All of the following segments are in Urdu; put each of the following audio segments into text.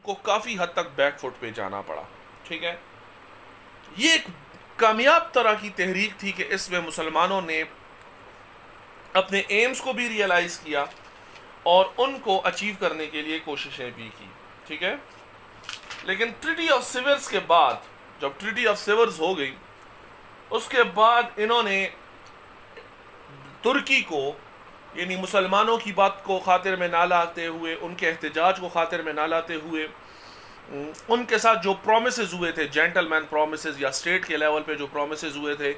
کو کافی حد تک بیک فٹ پہ جانا پڑا. ٹھیک ہے, یہ ایک کامیاب طرح کی تحریک تھی کہ اس میں مسلمانوں نے اپنے ایمز کو بھی ریئلائز کیا اور ان کو اچیو کرنے کے لیے کوششیں بھی کی. ٹھیک ہے, لیکن ٹریٹی آف سیورز کے بعد, جب ٹریٹی آف سیورز ہو گئی, اس کے بعد انہوں نے ترکی کو, یعنی مسلمانوں کی بات کو خاطر میں نہ لاتے ہوئے, ان کے احتجاج کو خاطر میں نہ لاتے ہوئے, ان کے ساتھ جو پرومسز ہوئے تھے, جینٹل مین پرومسز یا اسٹیٹ کے لیول پہ جو پرومسز ہوئے تھے,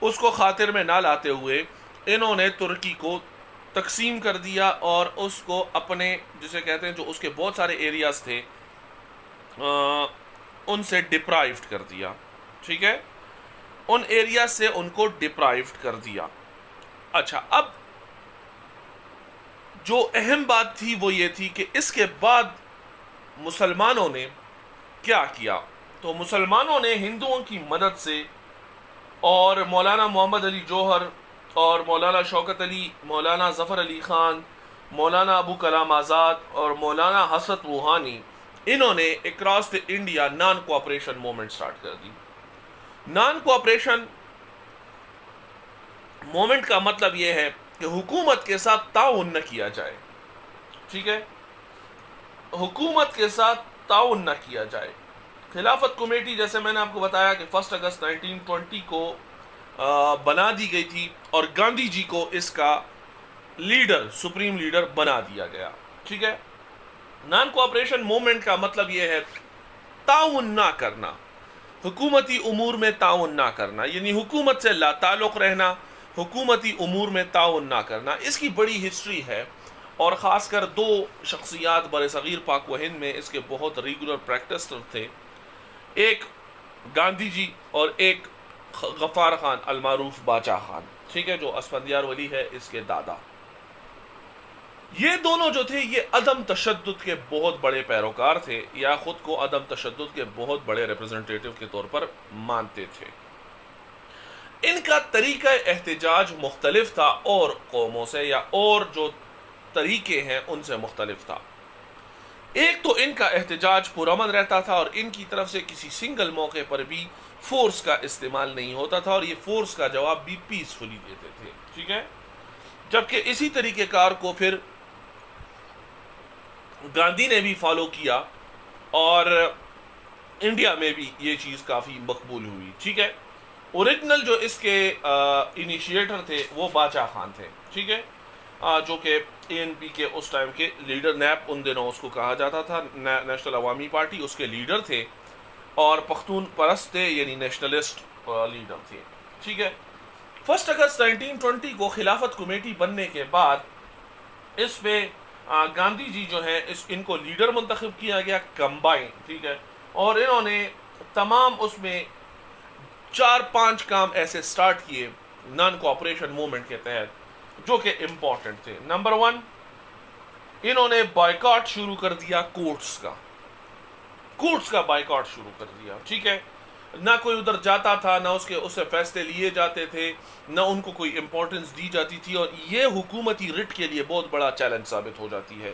اس کو خاطر میں نہ لاتے ہوئے انہوں نے ترکی کو تقسیم کر دیا اور اس کو اپنے, جسے کہتے ہیں, جو اس کے بہت سارے ایریاز تھے ان سے ڈپرائیوڈ کر دیا. ٹھیک ہے, ان ایریاز سے ان کو ڈپرائیوڈ کر دیا. اچھا, اب جو اہم بات تھی وہ یہ تھی کہ اس کے بعد مسلمانوں نے کیا کیا. تو مسلمانوں نے ہندوؤں کی مدد سے اور مولانا محمد علی جوہر اور مولانا شوکت علی, مولانا ظفر علی خان, مولانا ابو کلام آزاد اور مولانا حسرت روحانی, انہوں نے across the India naan cooperation movement start کر دی. نان کوآپریشن موومنٹ کا مطلب یہ ہے کہ حکومت کے ساتھ تعاون نہ کیا جائے. ٹھیک ہے, حکومت کے ساتھ تعاون نہ کیا جائے. خلافت کمیٹی, جیسے میں نے آپ کو بتایا کہ 1 اگست 1920 کو بنا دی گئی تھی اور گاندھی جی کو اس کا لیڈر, سپریم لیڈر بنا دیا گیا. ٹھیک ہے, نان کوآپریشن موومنٹ کا مطلب یہ ہے تعاون نہ کرنا, حکومتی امور میں تعاون نہ کرنا, یعنی حکومت سے لا تعلق رہنا, حکومتی امور میں تعاون نہ کرنا. اس کی بڑی ہسٹری ہے اور خاص کر 2 شخصیات بر صغیر پاک و ہند میں اس کے بہت ریگولر پریکٹسر تھے, ایک گاندھی جی اور ایک غفار خان المعروف باچا خان. ٹھیک ہے, جو اسفندیار ولی ہے اس کے دادا. یہ دونوں جو تھے یہ عدم تشدد کے بہت بڑے پیروکار تھے, یا خود کو عدم تشدد کے بہت بڑے ریپرزنٹیٹیو کے طور پر مانتے تھے. ان کا طریقہ احتجاج مختلف تھا اور قوموں سے, یا اور جو طریقے ہیں ان سے مختلف تھا. ایک تو ان کا احتجاج پرامن رہتا تھا اور ان کی طرف سے کسی سنگل موقع پر بھی فورس کا استعمال نہیں ہوتا تھا, اور یہ فورس کا جواب بھی پیسفلی دیتے تھے. ٹھیک ہے, جبکہ اسی طریقہ کار کو پھر گاندھی نے بھی فالو کیا اور انڈیا میں بھی یہ چیز کافی مقبول ہوئی. ٹھیک ہے, اوریجنل جو اس کے انیشیٹر تھے وہ باچا خان تھے. ٹھیک ہے, جو کہ اے این پی کے اس ٹائم کے لیڈر, نیپ ان دنوں اس کو کہا جاتا تھا, نیشنل عوامی پارٹی, اس کے لیڈر تھے اور پختون پرست تھے, یعنی نیشنلسٹ لیڈر تھے. ٹھیک ہے, 1 اگست 1920 کو خلافت کمیٹی بننے کے بعد اس میں گاندھی جی جو ہیں ان کو لیڈر منتخب کیا گیا کمبائن. ٹھیک ہے, اور انہوں نے تمام اس میں 4-5 کام ایسے سٹارٹ کیے نان کوآپریشن موومنٹ کے تحت جو کہ امپورٹنٹ تھے. نمبر 1, انہوں نے بائیکاٹ شروع کر دیا کورٹس کا بائیکاٹ شروع کر دیا. ٹھیک ہے, نہ کوئی ادھر جاتا تھا, نہ اس سے فیصلے لیے جاتے تھے, نہ ان کو کوئی امپورٹنس دی جاتی تھی, اور یہ حکومتی رٹ کے لیے بہت بڑا چیلنج ثابت ہو جاتی ہے.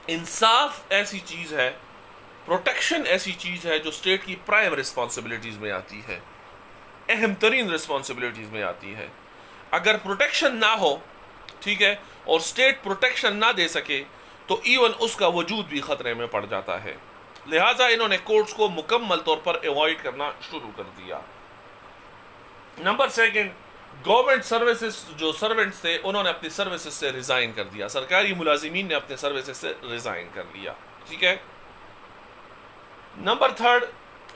انصاف ایسی چیز ہے, پروٹیکشن ایسی چیز ہے جو اسٹیٹ کی پرائم رسپانسبلٹیز میں آتی ہے, اہم ترین رسپانسبلٹیز میں آتی ہے. اگر پروٹیکشن نہ ہو, ٹھیک ہے, اور اسٹیٹ پروٹیکشن نہ دے سکے تو ایون اس کا وجود بھی خطرے میں پڑ جاتا ہے. لہٰذا انہوں نے کورٹس کو مکمل طور پر ایوائڈ کرنا شروع کر دیا. نمبر 2, گورنمنٹ سروسز, جو سرونٹس تھے انہوں نے اپنی سروسز سے ریزائن کر دیا, سرکاری ملازمین نے اپنے سروسز سے ریزائن کر لیا. ٹھیک ہے, نمبر 3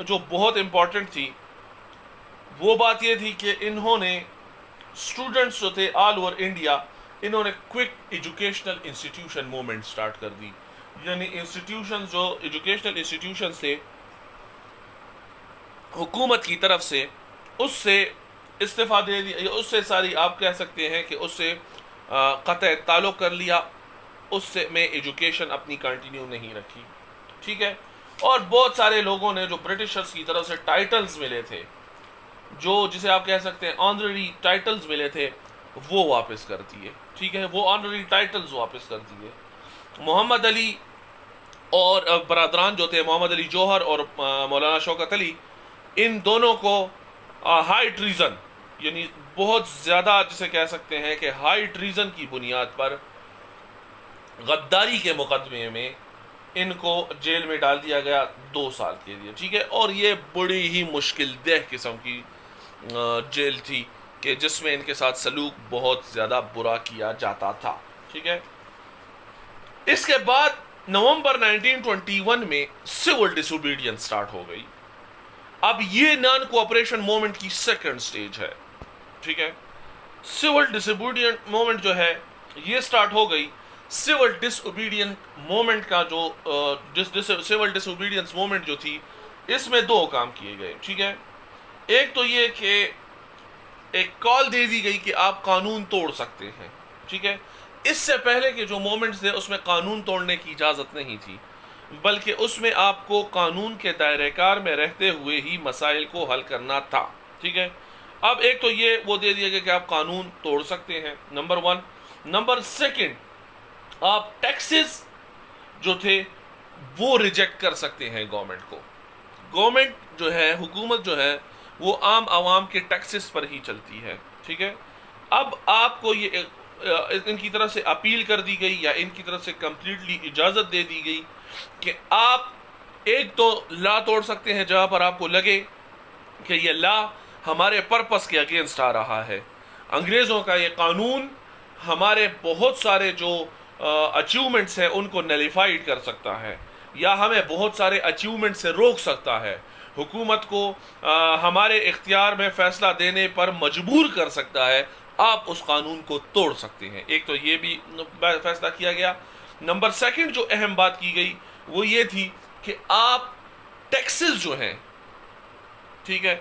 جو بہت امپورٹنٹ تھی وہ بات یہ تھی کہ انہوں نے اسٹوڈنٹس جو تھے آل اوور انڈیا, انہوں نے quick educational institution movement start کر دی. یعنی انسٹیٹیوشن, جو ایجوکیشنل انسٹیٹیوشن تھے حکومت کی طرف سے, اس سے استفادے دیا, اس سے ساری آپ کہہ سکتے ہیں کہ اس سے قطع تعلق کر لیا, اس سے میں ایجوکیشن اپنی کنٹینیو نہیں رکھی. ٹھیک ہے, اور بہت سارے لوگوں نے جو برٹشرز کی طرف سے ٹائٹلز ملے تھے, جو جسے آپ کہہ سکتے ہیں آنرری ٹائٹلز ملے تھے, وہ واپس کر دیے. ٹھیک ہے, وہ آنرری ٹائٹلز واپس کر دیے. محمد علی اور برادران جو تھے محمد علی جوہر اور مولانا شوکت علی، ان دونوں کو ہائی ٹریزن، یعنی بہت زیادہ جسے کہہ سکتے ہیں کہ ہائی ٹریزن کی بنیاد پر غداری کے مقدمے میں ان کو جیل میں ڈال دیا گیا 2 سال کے لیے، ٹھیک ہے. اور یہ بڑی ہی مشکل دہ قسم کی جیل تھی کہ جس میں ان کے ساتھ سلوک بہت زیادہ برا کیا جاتا تھا، ٹھیک ہے. اس کے بعد نومبر 1921 میں سول ڈس اوبیڈینس سٹارٹ ہو گئی. اب یہ نان کوآپریشن موومنٹ کی سیکنڈ سٹیج ہے، ٹھیک ہے. سول ڈس اوبیڈینٹ موومنٹ جو ہے یہ سٹارٹ ہو گئی. سول ڈس اوبیڈینٹ موومنٹ کا جو سول ڈس اوبیڈینس موومنٹ جو تھی، اس میں 2 کام کیے گئے، ٹھیک ہے. ایک تو یہ کہ ایک کال دے دی گئی کہ آپ قانون توڑ سکتے ہیں، ٹھیک ہے. اس سے پہلے کے جو مومنٹس تھے اس میں قانون توڑنے کی اجازت نہیں تھی، بلکہ اس میں آپ کو قانون کے دائرہ کار میں رہتے ہوئے ہی مسائل کو حل کرنا تھا، ٹھیک ہے. اب ایک تو یہ وہ دے دیا گیا کہ آپ قانون توڑ سکتے ہیں، نمبر 1. نمبر 2، آپ ٹیکسز جو تھے وہ ریجیکٹ کر سکتے ہیں گورنمنٹ کو. گورنمنٹ جو ہے، حکومت جو ہے، وہ عام عوام کے ٹیکسز پر ہی چلتی ہے، ٹھیک ہے. اب آپ کو یہ ان کی طرف سے اپیل کر دی گئی یا ان کی طرف سے کمپلیٹلی اجازت دے دی گئی کہ آپ ایک تو لا توڑ سکتے ہیں جہاں پر آپ کو لگے کہ یہ لا ہمارے پرپس کے اگینسٹ آ رہا ہے. انگریزوں کا یہ قانون ہمارے بہت سارے جو اچیومنٹس ہیں ان کو نلیفائڈ کر سکتا ہے، یا ہمیں بہت سارے اچیومنٹ سے روک سکتا ہے، حکومت کو ہمارے اختیار میں فیصلہ دینے پر مجبور کر سکتا ہے. آپ اس قانون کو توڑ سکتے ہیں. ایک تو یہ بھی فیصلہ کیا گیا. نمبر 2 جو اہم بات کی گئی وہ یہ تھی کہ آپ ٹیکسز جو ہیں، ٹھیک ہے،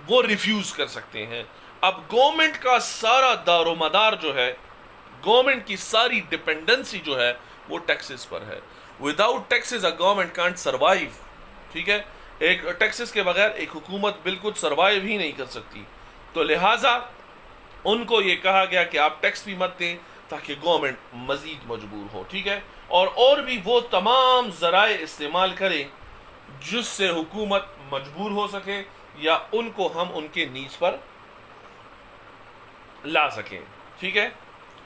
وہ ریفیوز کر سکتے ہیں. اب گورنمنٹ کا سارا دار و مدار جو ہے، گورنمنٹ کی ساری ڈپینڈنسی جو ہے وہ ٹیکسز پر ہے. Without taxes a government can't survive, ٹھیک ہے. ایک ٹیکسز کے بغیر ایک حکومت بالکل سروائیو ہی نہیں کر سکتی. تو لہٰذا ان کو یہ کہا گیا کہ آپ ٹیکس بھی مت دیں تاکہ گورنمنٹ مزید مجبور ہو، ٹھیک ہے. اور بھی وہ تمام ذرائع استعمال کریں جس سے حکومت مجبور ہو سکے یا ان کو ہم ان کے نیز پر لا سکیں، ٹھیک ہے.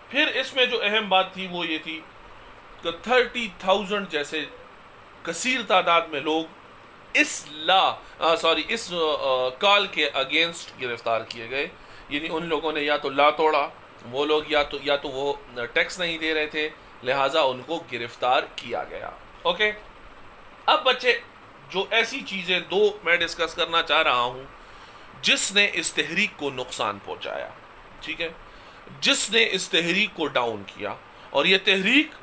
پھر اس میں جو اہم بات تھی وہ یہ تھی کہ 30,000 جیسے کثیر تعداد میں لوگ اس کال کے اگینسٹ گرفتار کیے گئے. یعنی ان لوگوں نے یا تو لا توڑا، وہ لوگ یا تو وہ ٹیکس نہیں دے رہے تھے، لہٰذا ان کو گرفتار کیا گیا. اوکے. اب بچے جو ایسی چیزیں 2 میں ڈسکس کرنا چاہ رہا ہوں جس نے اس تحریک کو نقصان پہنچایا، ٹھیک ہے، جس نے اس تحریک کو ڈاؤن کیا. اور یہ تحریک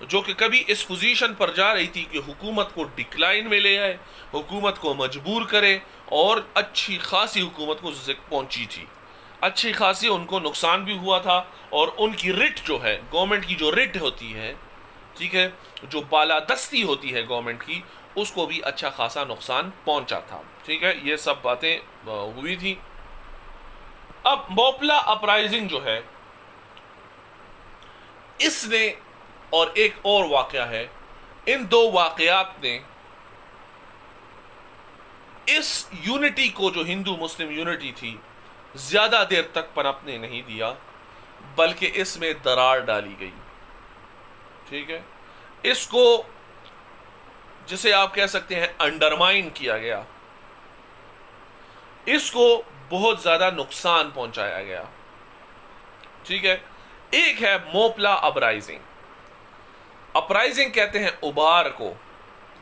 جو کہ کبھی اس پوزیشن پر جا رہی تھی کہ حکومت کو ڈکلائن میں لے آئے، حکومت کو مجبور کرے، اور اچھی خاصی حکومت کو پہنچی تھی، اچھی خاصی ان کو نقصان بھی ہوا تھا. اور ان کی رٹ جو ہے، گورنمنٹ کی جو رٹ ہوتی ہے، ٹھیک ہے، جو بالادستی ہوتی ہے گورنمنٹ کی، اس کو بھی اچھا خاصا نقصان پہنچا تھا، ٹھیک ہے. یہ سب باتیں ہوئی تھی. اب موپلا اپرائزنگ جو ہے، اس نے، اور ایک اور واقعہ ہے، ان 2 واقعات نے اس یونٹی کو، جو ہندو مسلم یونٹی تھی، زیادہ دیر تک پنپنے نہیں دیا، بلکہ اس میں درار ڈالی گئی، ٹھیک ہے. اس کو جسے آپ کہہ سکتے ہیں انڈرمائن کیا گیا، اس کو بہت زیادہ نقصان پہنچایا گیا، ٹھیک ہے. ایک ہے موپلا اپرائزنگ. اپرائزنگ کہتے ہیں ابھار کو،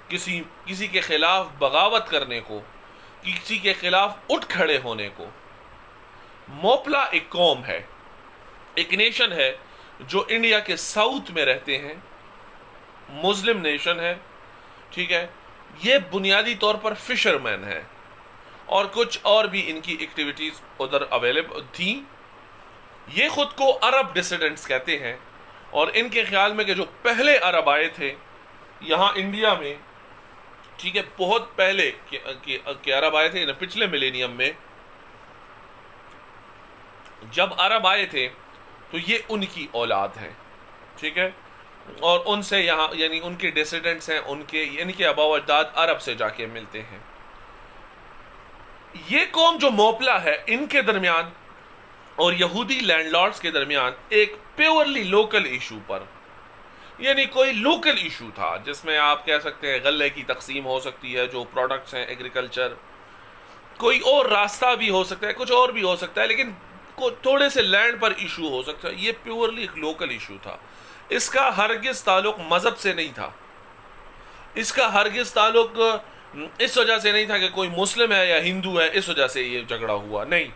کسی کے خلاف بغاوت کرنے کو، کسی کے خلاف اٹھ کھڑے ہونے کو. موپلا ایک قوم ہے، ایک نیشن ہے جو انڈیا کے ساؤتھ میں رہتے ہیں، مسلم نیشن ہے، ٹھیک ہے. یہ بنیادی طور پر فشر مین ہے، اور کچھ اور بھی ان کی ایکٹیویٹیز ادھر اویلیبل تھیں. یہ خود کو عرب ڈیسیڈنٹس کہتے ہیں، اور ان کے خیال میں کہ جو پہلے عرب آئے تھے یہاں انڈیا میں، ٹھیک ہے، بہت پہلے کہ عرب آئے تھے پچھلے ملینیم میں، جب عرب آئے تھے تو یہ ان کی اولاد ہے، ٹھیک ہے. اور ان سے یہاں یعنی ان کے ڈیسیڈنٹس ہیں، ان کے یعنی کہ آباء و اجداد عرب سے جا کے ملتے ہیں. یہ قوم جو موپلا ہے ان کے درمیان اور یہودی لینڈ لارڈز کے درمیان ایک پیورلی لوکل ایشو پر، یعنی کوئی لوکل ایشو تھا جس میں آپ کہہ سکتے ہیں غلے کی تقسیم ہو سکتی ہے، جو پروڈکٹس ہیں ایگریکلچر، کوئی اور راستہ بھی ہو سکتا ہے، کچھ اور بھی ہو سکتا ہے، لیکن تھوڑے سے لینڈ پر ایشو ہو سکتا ہے. یہ پیورلی ایک لوکل ایشو تھا. اس کا ہرگز تعلق مذہب سے نہیں تھا، اس کا ہرگز تعلق اس وجہ سے نہیں تھا کہ کوئی مسلم ہے یا ہندو ہے اس وجہ سے یہ جھگڑا ہوا، نہیں.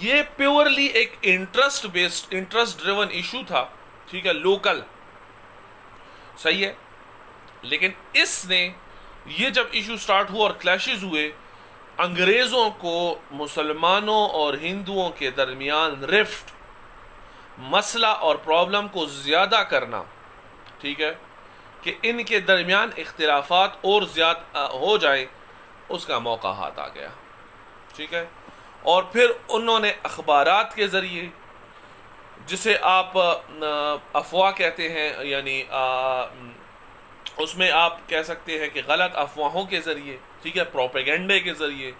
یہ پیورلی ایک interest based, interest driven issue تھا، ٹھیک ہے، لوکل، صحیح ہے. لیکن اس نے یہ جب ایشو سٹارٹ ہوا اور کلیشز ہوئے، انگریزوں کو مسلمانوں اور ہندوؤں کے درمیان رفٹ، مسئلہ اور پرابلم کو زیادہ کرنا، ٹھیک ہے، کہ ان کے درمیان اختلافات اور زیادہ ہو جائیں، اس کا موقع ہاتھ آ گیا، ٹھیک ہے. اور پھر انہوں نے اخبارات کے ذریعے، جسے آپ افواہ کہتے ہیں، یعنی اس میں آپ کہہ سکتے ہیں کہ غلط افواہوں کے ذریعے، ٹھیک ہے، پروپیگنڈے کے ذریعے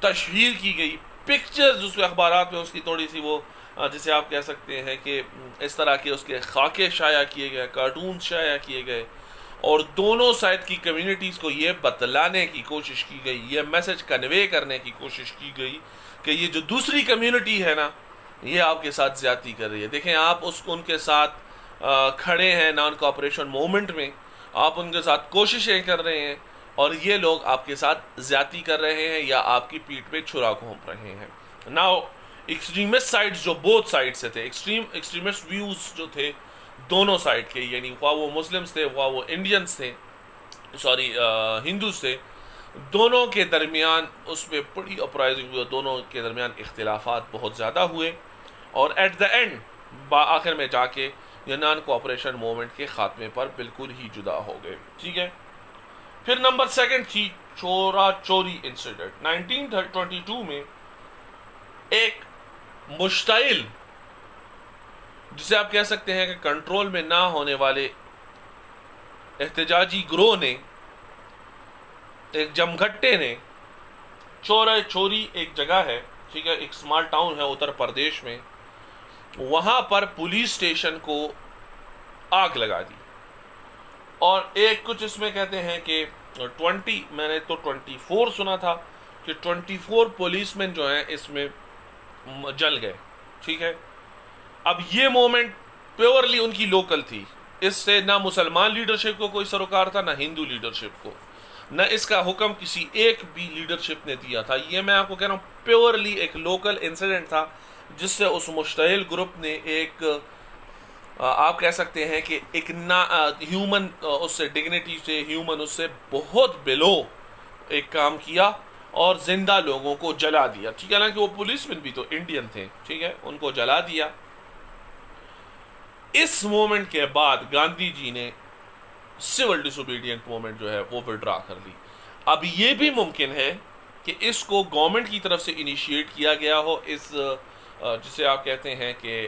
تشہیر کی گئی پکچرز اس اخبارات میں، اس کی تھوڑی سی وہ جسے آپ کہہ سکتے ہیں کہ اس طرح کے اس کے خاکے شائع کیے گئے، کارٹونز شائع کیے گئے، اور دونوں سائڈ کی کمیونٹیز کو یہ بتلانے کی کوشش کی گئی، یہ میسج کنوے کرنے کی کوشش کی گئی کہ یہ جو دوسری کمیونٹی ہے نا، یہ آپ کے ساتھ زیادتی کر رہی ہے. دیکھیں آپ ان کے ساتھ کھڑے ہیں نان کوآپریشن موومنٹ میں، آپ ان کے ساتھ کوششیں کر رہے ہیں، اور یہ لوگ آپ کے ساتھ زیادتی کر رہے ہیں یا آپ کی پیٹھ پہ چھرا گھونپ رہے ہیں. ناؤ ایکسٹریمسٹ سائڈز جو بوتھ سائڈ سے تھے، ایکسٹریمسٹ ویوز جو تھے دونوں سائڈ کے، یعنی خواہ وہ مسلمس تھے، خواہ وہ انڈینس تھے، ہندوز تھے، دونوں کے درمیان اس پہ بڑی اپرائزنگ ہوئی، دونوں کے درمیان اختلافات بہت زیادہ ہوئے، اور ایٹ دا اینڈ آخر میں جا کے یہ نان کوآپریشن موومنٹ کے خاتمے پر بالکل ہی جدا ہو گئے، ٹھیک ہے. پھر نمبر سیکنڈ تھی چورا چوری انسیڈنٹ. 1922 میں ایک مشتعل، جسے آپ کہہ سکتے ہیں کہ کنٹرول میں نہ ہونے والے احتجاجی گروہ نے، ایک جمگھٹے نے، چورا چوری ایک جگہ ہے، ٹھیک ہے، ایک اسمال ٹاؤن ہے اتر پردیش میں، وہاں پر پولیس اسٹیشن کو آگ لگا دی. اور ایک کچھ اس میں کہتے ہیں کہ 20، میں نے تو 24 سنا تھا کہ 24 پولیس مین جو ہیں اس میں جل گئے، ٹھیک ہے. اب یہ مومنٹ پیورلی ان کی لوکل تھی، اس سے نہ مسلمان لیڈرشپ کو کوئی سروکار تھا، نہ ہندو لیڈرشپ کو، نہ اس کا حکم کسی ایک بھی لیڈرشپ نے دیا تھا. یہ میں آپ کو کہہ رہا ہوں پیورلی ایک لوکل انسیڈنٹ تھا، جس سے اس مشتعل گروپ نے ایک آپ کہہ سکتے ہیں کہ ایک ہیومن اس سے ڈگنیٹی سے، ہیومن اس سے بہت بلو ایک کام کیا اور زندہ لوگوں کو جلا دیا، ٹھیک ہے. حالانکہ وہ پولیس مین بھی تو انڈین تھے، ٹھیک ہے، ان کو جلا دیا. اس مومنٹ کے بعد گاندھی جی نے سول ڈس اوبیڈینٹ موومنٹ جو ہے وہ وڈرا کر لی. اب یہ بھی ممکن ہے کہ اس کو گورنمنٹ کی طرف سے انیشیٹ کیا گیا ہو، اس جسے آپ کہتے ہیں کہ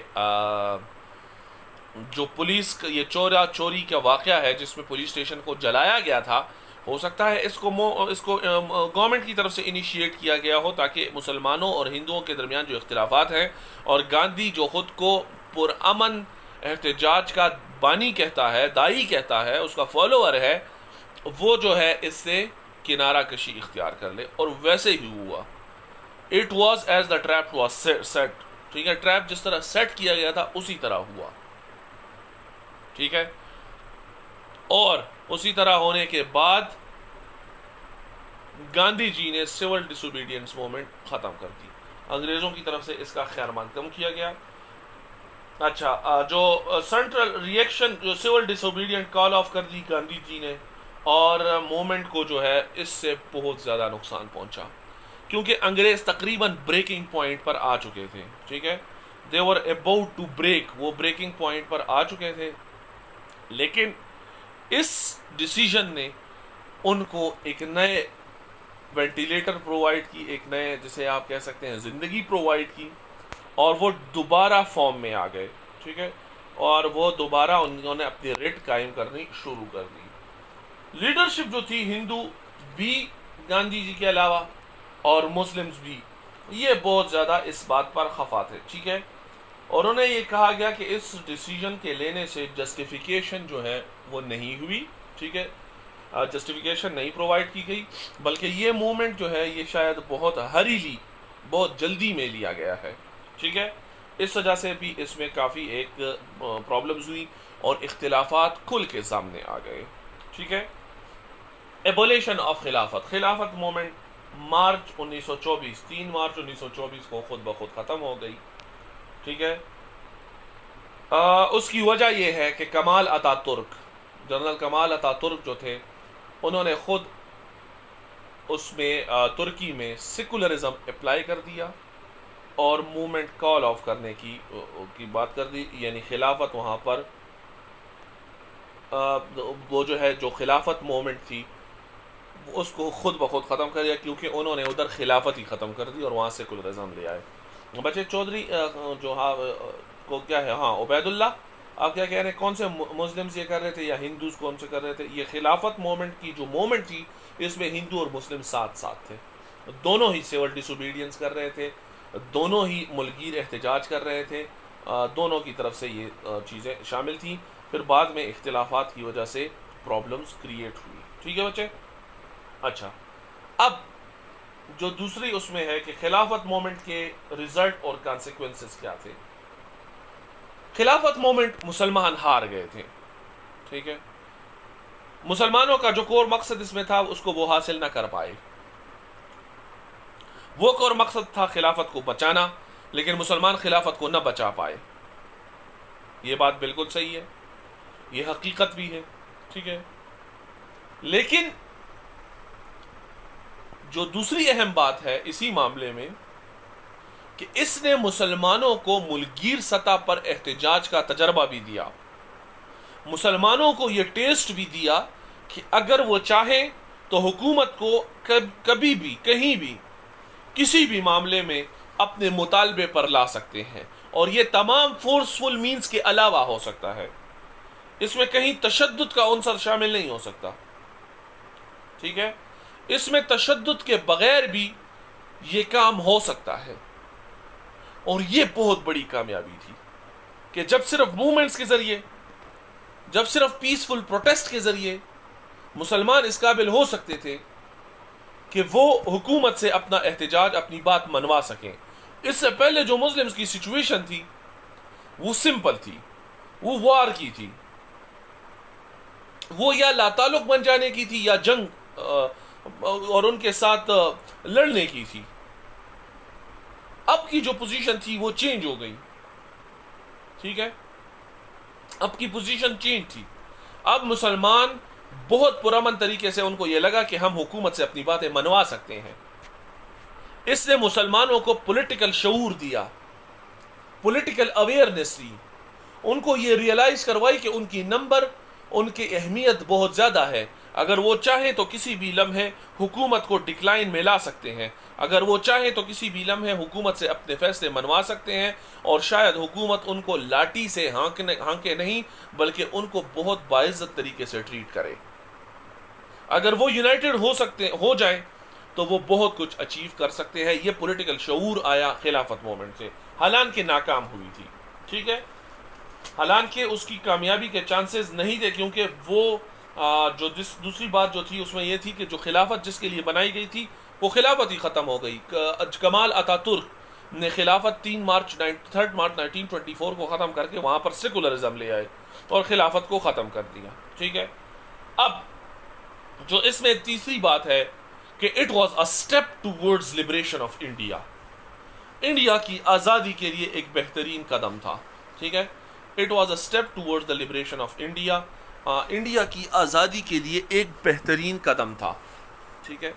جو پولیس کا یہ چورا چوری کا واقعہ ہے جس میں پولیس اسٹیشن کو جلایا گیا تھا، ہو سکتا ہے اس کو گورنمنٹ کی طرف سے انیشیٹ کیا گیا ہو، تاکہ مسلمانوں اور ہندوؤں کے درمیان جو اختلافات ہیں، اور گاندھی جو خود کو پرامن احتجاج کا بانی کہتا ہے، دائی کہتا ہے، اس کا فالوور ہے، وہ جو ہے اس سے کنارہ کشی اختیار کر لے. اور ویسے ہی ہوا. It was as the trip was set, ٹھیک ہے، ٹریپ جس طرح سیٹ کیا گیا تھا اسی طرح ہوا، ٹھیک ہے. اور اسی طرح ہونے کے بعد گاندھی جی نے سول ڈس اوبیڈینس موومنٹ ختم کر دی، انگریزوں کی طرف سے اس کا خیر مقدم کیا گیا. اچھا، جو سینٹرل ریئیکشن جو civil disobedient call off کر دی گاندھی جی نے، اور موومنٹ کو جو ہے اس سے بہت زیادہ نقصان پہنچا، کیونکہ انگریز تقریباً بریکنگ پوائنٹ پر آ چکے تھے، ٹھیک ہے. دے ور اباؤٹ ٹو بریک، وہ بریکنگ پوائنٹ پر آ چکے تھے. لیکن اس ڈیسیژن نے ان کو ایک نئے وینٹیلیٹر پرووائڈ کی، ایک نئے جسے آپ کہہ سکتے ہیں زندگی پرووائڈ کی، اور وہ دوبارہ فارم میں آ گئے، ٹھیک ہے. اور وہ دوبارہ انہوں نے اپنی ریٹ قائم کرنی شروع کر دی۔ لیڈرشپ جو تھی ہندو بھی گاندھی جی کے علاوہ اور مسلمز بھی، یہ بہت زیادہ اس بات پر خفا تھے، ٹھیک ہے، اور انہیں یہ کہا گیا کہ اس ڈیسیجن کے لینے سے جسٹیفیکیشن جو ہے وہ نہیں ہوئی، ٹھیک ہے، جسٹیفیکیشن نہیں پرووائڈ کی گئی، بلکہ یہ موومنٹ جو ہے یہ شاید بہت ہریلی، بہت جلدی میں لیا گیا ہے، ٹھیک ہے، اس وجہ سے بھی اس میں کافی ایک پرابلمز ہوئی اور اختلافات کھل کے سامنے آ گئے، ٹھیک ہے۔ ایبولیشن آف خلافت، خلافت موومنٹ مارچ 1924، 3 مارچ 1924 کو خود بخود ختم ہو گئی، ٹھیک ہے۔ اس کی وجہ یہ ہے کہ کمال اتا ترک، جنرل کمال اتا ترک جو تھے، انہوں نے خود اس میں ترکی میں سیکولرزم اپلائی کر دیا اور موومنٹ کال آف کرنے کی بات کر دی، یعنی خلافت وہاں پر وہ جو ہے جو خلافت موومنٹ تھی اس کو خود بخود ختم کر دیا، کیونکہ انہوں نے ادھر خلافت ہی ختم کر دی اور وہاں سیکولرزم لے آئے۔ بچے چودھری جو کو کیا ہے، ہاں عبید اللہ، آپ کیا کہہ رہے ہیں، کون سے مسلمز یہ کر رہے تھے یا ہندوز کون سے کر رہے تھے؟ یہ خلافت موومنٹ کی جو موومنٹ تھی اس میں ہندو اور مسلم ساتھ ساتھ تھے، دونوں ہی سول ڈس اوبیڈینس کر رہے تھے، دونوں ہی ملکگیر احتجاج کر رہے تھے، دونوں کی طرف سے یہ چیزیں شامل تھیں۔ پھر بعد میں اختلافات کی وجہ سے پرابلمز کریٹ ہوئی، ٹھیک ہے بچے۔ اچھا، اب جو دوسری اس میں ہے کہ خلافت موومنٹ کے ریزلٹ اور کانسیکوینسز کیا تھے۔ خلافت موومنٹ مسلمان ہار گئے تھے، ٹھیک ہے، مسلمانوں کا جو کور مقصد اس میں تھا اس کو وہ حاصل نہ کر پائے۔ وہ کور مقصد تھا خلافت کو بچانا، لیکن مسلمان خلافت کو نہ بچا پائے۔ یہ بات بالکل صحیح ہے، یہ حقیقت بھی ہے، ٹھیک ہے، لیکن جو دوسری اہم بات ہے اسی معاملے میں کہ اس نے مسلمانوں کو ملکگیر سطح پر احتجاج کا تجربہ بھی دیا، مسلمانوں کو یہ ٹیسٹ بھی دیا کہ اگر وہ چاہیں تو حکومت کو کبھی بھی کہیں بھی کسی بھی معاملے میں اپنے مطالبے پر لا سکتے ہیں، اور یہ تمام فورسفل مینز کے علاوہ ہو سکتا ہے، اس میں کہیں تشدد کا عنصر شامل نہیں ہو سکتا، ٹھیک ہے، اس میں تشدد کے بغیر بھی یہ کام ہو سکتا ہے۔ اور یہ بہت بڑی کامیابی تھی کہ جب صرف موومنٹس کے ذریعے، جب صرف پیسفل پروٹیسٹ کے ذریعے مسلمان اس قابل ہو سکتے تھے کہ وہ حکومت سے اپنا احتجاج، اپنی بات منوا سکیں۔ اس سے پہلے جو مسلمز کی سچویشن تھی وہ سمپل تھی، وہ وار کی تھی، وہ یا لا تعلق بن جانے کی تھی یا جنگ اور ان کے ساتھ لڑنے کی تھی۔ اب کی جو پوزیشن تھی وہ چینج ہو گئی، ٹھیک ہے، اب کی پوزیشن چینج تھی۔ اب مسلمان بہت پرامن طریقے سے ان کو یہ لگا کہ ہم حکومت سے اپنی باتیں منوا سکتے ہیں۔ اس نے مسلمانوں کو پولیٹیکل شعور دیا، پولیٹیکل اویئرنیس دی، ان کو یہ ریئلائز کروائی کہ ان کی نمبر، ان کی اہمیت بہت زیادہ ہے، اگر وہ چاہیں تو کسی بھی لمحے حکومت کو ڈکلائن میں لا سکتے ہیں، اگر وہ چاہیں تو کسی بھی لمحے حکومت سے اپنے فیصلے منوا سکتے ہیں، اور شاید حکومت ان کو لاٹھی سے ہانکے نہیں بلکہ ان کو بہت باعزت طریقے سے ٹریٹ کرے۔ اگر وہ یونائٹڈ ہو جائیں تو وہ بہت کچھ اچیو کر سکتے ہیں۔ یہ پولیٹیکل شعور آیا خلافت موومنٹ سے، حالانکہ ناکام ہوئی تھی، ٹھیک ہے، حالانکہ اس کی کامیابی کے چانسز نہیں تھے، کیونکہ وہ جو دوسری بات جو تھی اس میں یہ تھی کہ جو خلافت جس کے لیے بنائی گئی تھی وہ خلافت ہی ختم ہو گئی۔ کمال اتا ترک نے خلافت 3 مارچ 1924 کو ختم کر کے وہاں پر سیکولرزم لے آئے اور خلافت کو ختم کر دیا، ٹھیک ہے۔ اب جو اس میں تیسری بات ہے کہ it was a step towards liberation of India, India کی آزادی کے لیے ایک بہترین قدم تھا، ٹھیک ہے، it was a step towards the liberation of India, India کی آزادی کے لیے ایک بہترین قدم تھا، ٹھیک ہے،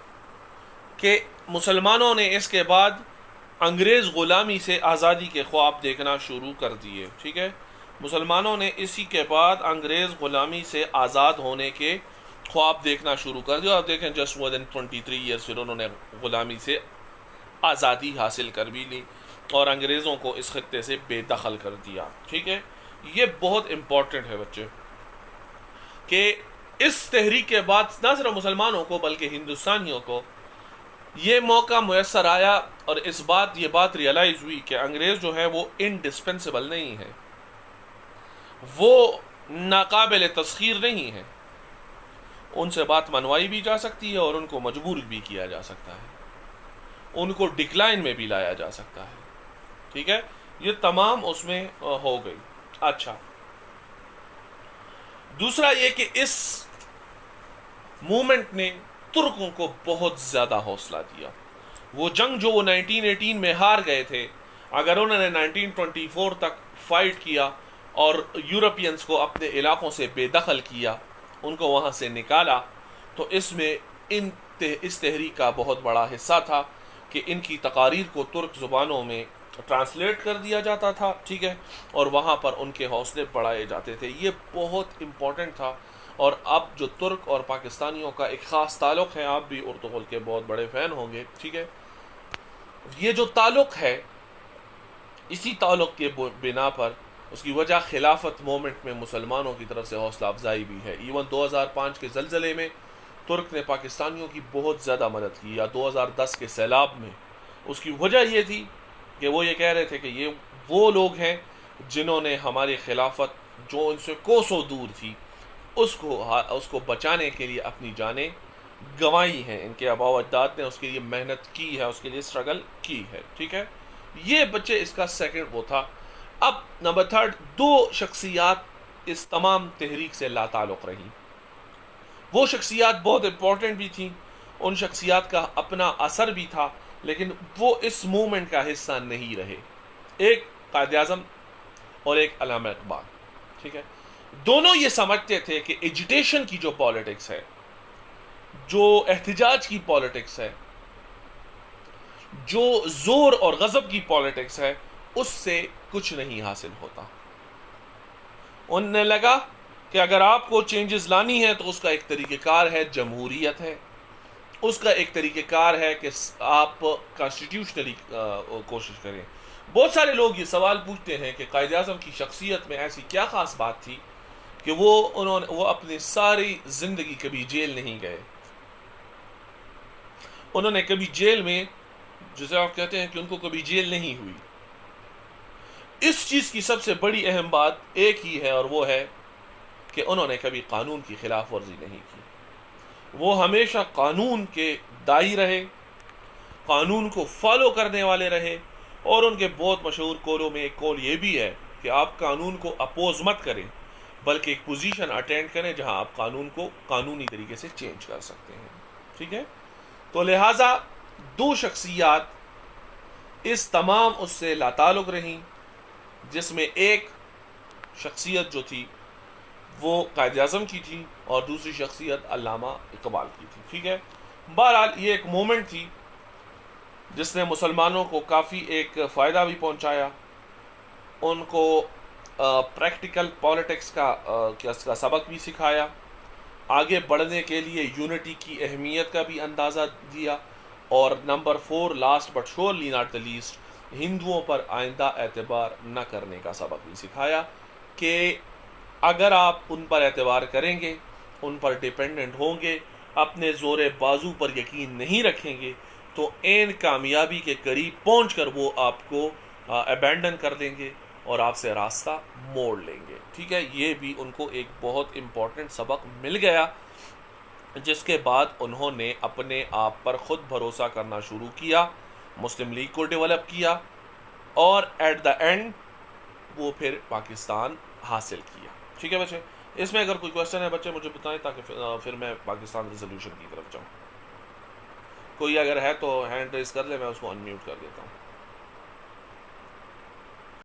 کہ مسلمانوں نے اس کے بعد انگریز غلامی سے آزادی کے خواب دیکھنا شروع کر دیے، ٹھیک ہے، مسلمانوں نے اسی کے بعد انگریز غلامی سے آزاد ہونے کے خواب دیکھنا شروع کر دیا، اور دیکھیں جسٹ مور دین 23 ایئرس پھر انہوں نے غلامی سے آزادی حاصل کر بھی لی اور انگریزوں کو اس خطے سے بے دخل کر دیا، ٹھیک ہے۔ یہ بہت امپورٹنٹ ہے بچے کہ اس تحریک کے بعد نہ صرف مسلمانوں کو بلکہ ہندوستانیوں کو یہ موقع میسر آیا اور یہ بات ریئلائز ہوئی کہ انگریز جو ہے وہ انڈسپینسیبل نہیں ہے، وہ ناقابل تسخیر نہیں ہے، ان سے بات منوائی بھی جا سکتی ہے اور ان کو مجبور بھی کیا جا سکتا ہے، ان کو ڈکلائن میں بھی لایا جا سکتا ہے، ٹھیک ہے، یہ تمام اس میں ہو گئی۔ اچھا، دوسرا یہ کہ اس مومنٹ نے ترکوں کو بہت زیادہ حوصلہ دیا۔ وہ جنگ جو وہ 1918 میں ہار گئے تھے، اگر انہوں نے 1924 تک فائٹ کیا اور یورپینز کو اپنے علاقوں سے بے دخل کیا، ان کو وہاں سے نکالا، تو اس میں اس تحریک کا بہت بڑا حصہ تھا کہ ان کی تقاریر کو ترک زبانوں میں ٹرانسلیٹ کر دیا جاتا تھا، ٹھیک ہے، اور وہاں پر ان کے حوصلے بڑھائے جاتے تھے۔ یہ بہت امپورٹنٹ تھا، اور اب جو ترک اور پاکستانیوں کا ایک خاص تعلق ہے، آپ بھی ارطغرل کے بہت بڑے فین ہوں گے، ٹھیک ہے، یہ جو تعلق ہے، اسی تعلق کے بنا پر اس کی وجہ خلافت مومنٹ میں مسلمانوں کی طرف سے حوصلہ افزائی بھی ہے۔ ایون 2005 کے زلزلے میں ترک نے پاکستانیوں کی بہت زیادہ مدد کی، یا 2010 کے سیلاب میں۔ اس کی وجہ یہ تھی کہ وہ یہ کہہ رہے تھے کہ یہ وہ لوگ ہیں جنہوں نے ہماری خلافت جو ان سے کوسوں دور تھی اس کو بچانے کے لیے اپنی جانیں گنوائی ہیں، ان کے آباء و اجداد نے اس کے لیے محنت کی ہے، اس کے لیے اسٹرگل کی ہے، ٹھیک ہے۔ یہ بچے اس کا سیکنڈ وہ تھا۔ اب نمبر تھرڈ، دو شخصیات اس تمام تحریک سے لا تعلق رہی۔ وہ شخصیات بہت امپورٹنٹ بھی تھیں، ان شخصیات کا اپنا اثر بھی تھا، لیکن وہ اس موومنٹ کا حصہ نہیں رہے۔ ایک قائد اعظم اور ایک علامہ اقبال، ٹھیک ہے، دونوں یہ سمجھتے تھے کہ ایجیٹیشن کی جو پالیٹکس ہے، جو احتجاج کی پالیٹکس ہے، جو زور اور غضب کی پالیٹکس ہے، اس سے کچھ نہیں حاصل ہوتا۔ انہیں لگا کہ اگر آپ کو چینجز لانی ہے تو اس کا ایک طریقہ کار ہے جمہوریت ہے، اس کا ایک طریقہ کار ہے کہ آپ کانسٹیٹیوشنلی کوشش کریں۔ بہت سارے لوگ یہ سوال پوچھتے ہیں کہ قائد اعظم کی شخصیت میں ایسی کیا خاص بات تھی کہ وہ اپنی ساری زندگی کبھی جیل نہیں گئے، انہوں نے کبھی جیل میں، جسے آپ کہتے ہیں کہ ان کو کبھی جیل نہیں ہوئی۔ اس چیز کی سب سے بڑی اہم بات ایک ہی ہے، اور وہ ہے کہ انہوں نے کبھی قانون کی خلاف ورزی نہیں کی۔ وہ ہمیشہ قانون کے دائی رہے، قانون کو فالو کرنے والے رہے، اور ان کے بہت مشہور قولوں میں ایک قول یہ بھی ہے کہ آپ قانون کو اپوز مت کریں، بلکہ ایک پوزیشن اٹینڈ کریں جہاں آپ قانون کو قانونی طریقے سے چینج کر سکتے ہیں، ٹھیک ہے۔ تو لہٰذا دو شخصیات اس تمام اس سے لا تعلق رہیں، جس میں ایک شخصیت جو تھی وہ قائد اعظم کی تھی اور دوسری شخصیت علامہ اقبال کی تھی، ٹھیک ہے۔ بہرحال یہ ایک مومنٹ تھی جس نے مسلمانوں کو کافی ایک فائدہ بھی پہنچایا، ان کو پریکٹیکل پالیٹکس کا سبق بھی سکھایا، آگے بڑھنے کے لیے یونٹی کی اہمیت کا بھی اندازہ دیا، اور number 4 last but surely not the least, ہندوؤں پر آئندہ اعتبار نہ کرنے کا سبق بھی سکھایا کہ اگر آپ ان پر اعتبار کریں گے، ان پر ڈیپینڈنٹ ہوں گے، اپنے زور بازو پر یقین نہیں رکھیں گے، تو عین کامیابی کے قریب پہنچ کر وہ آپ کو ابینڈن کر دیں گے اور آپ سے راستہ موڑ لیں گے، ٹھیک ہے۔ یہ بھی ان کو ایک بہت امپورٹنٹ سبق مل گیا، جس کے بعد انہوں نے اپنے آپ پر خود بھروسہ کرنا شروع کیا، مسلم لیگ کو ڈیولپ کیا، اور ایٹ دا اینڈ وہ پھر پاکستان حاصل کیا، ٹھیک ہے بچے۔ اس میں اگر کوئی کوشچن ہے بچے مجھے بتائیں، تاکہ پھر میں پاکستان ریزولوشن کی طرف جاؤں۔ کوئی اگر ہے تو ہینڈ ریز کر لے، میں اس کو انمیوٹ کر دیتا ہوں۔